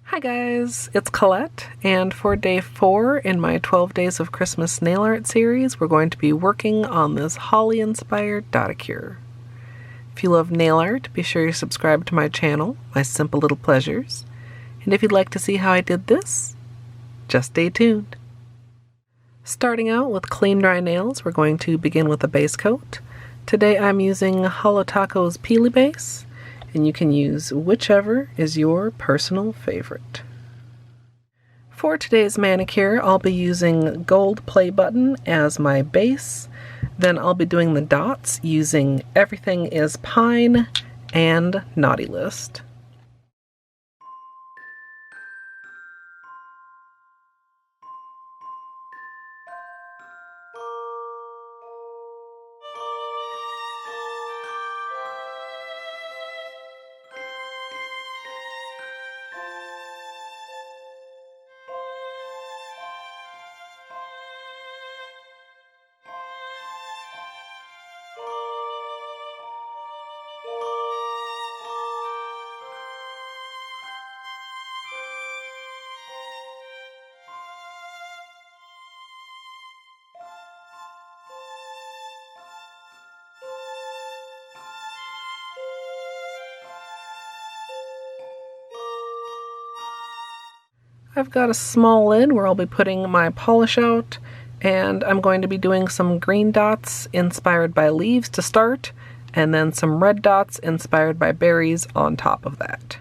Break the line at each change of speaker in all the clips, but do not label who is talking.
Hi guys, it's Colette, and for day 4 in my 12 Days of Christmas nail art series, we're going to be working on this Holly Inspired Dotticure. If you love nail art, be sure you subscribe to my channel, My Simple Little Pleasures, and if you'd like to see how I did this, just stay tuned. Starting out with clean dry nails, we're going to begin with a base coat. Today I'm using Holo Peely Base, and you can use whichever is your personal favorite. For today's manicure, I'll be using Gold Play Button as my base. Then I'll be doing the dots using Everything is Pine and Naughty List. I've got a small lid where I'll be putting my polish out, and I'm going to be doing some green dots inspired by leaves to start, and then some red dots inspired by berries on top of that.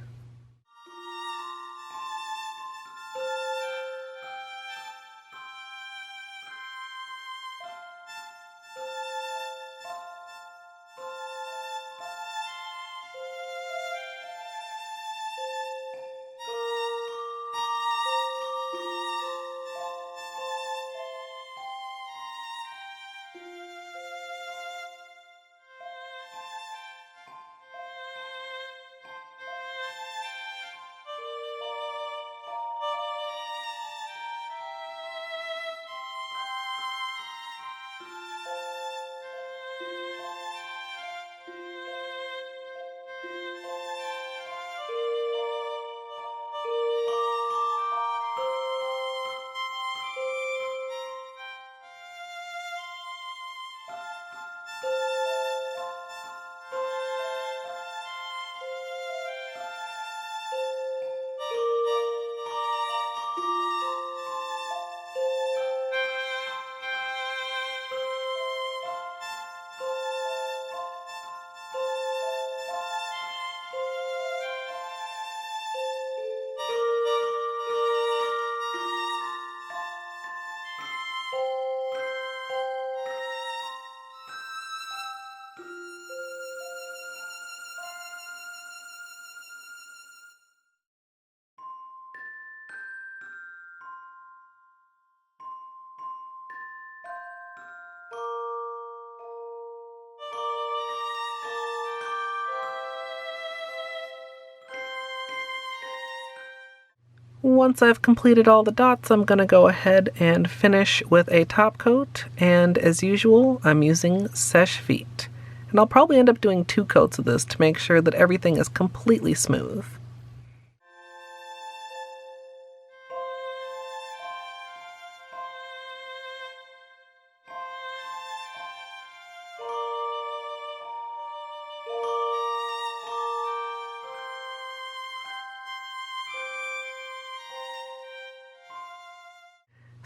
Once I've completed all the dots, I'm going to go ahead and finish with a top coat, and as usual, I'm using Sèche Vite. And I'll probably end up doing 2 coats of this to make sure that everything is completely smooth.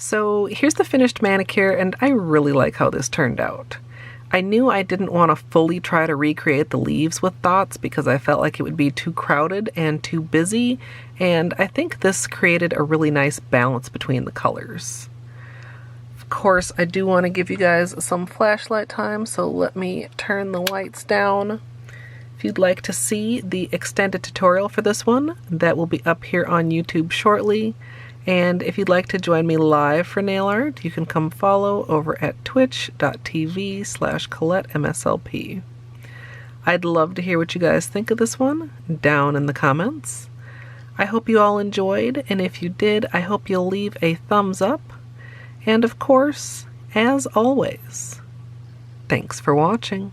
So here's the finished manicure, and I really like how this turned out. I knew I didn't want to fully try to recreate the leaves with dots because I felt like it would be too crowded and too busy, and I think this created a really nice balance between the colors. Of course, I do want to give you guys some flashlight time, so let me turn the lights down. If you'd like to see the extended tutorial for this one, that will be up here on YouTube shortly. And if you'd like to join me live for nail art, you can come follow over at twitch.tv/ColetteMSLP. I'd love to hear what you guys think of this one down in the comments. I hope you all enjoyed, and if you did, I hope you'll leave a thumbs up. And of course, as always, thanks for watching.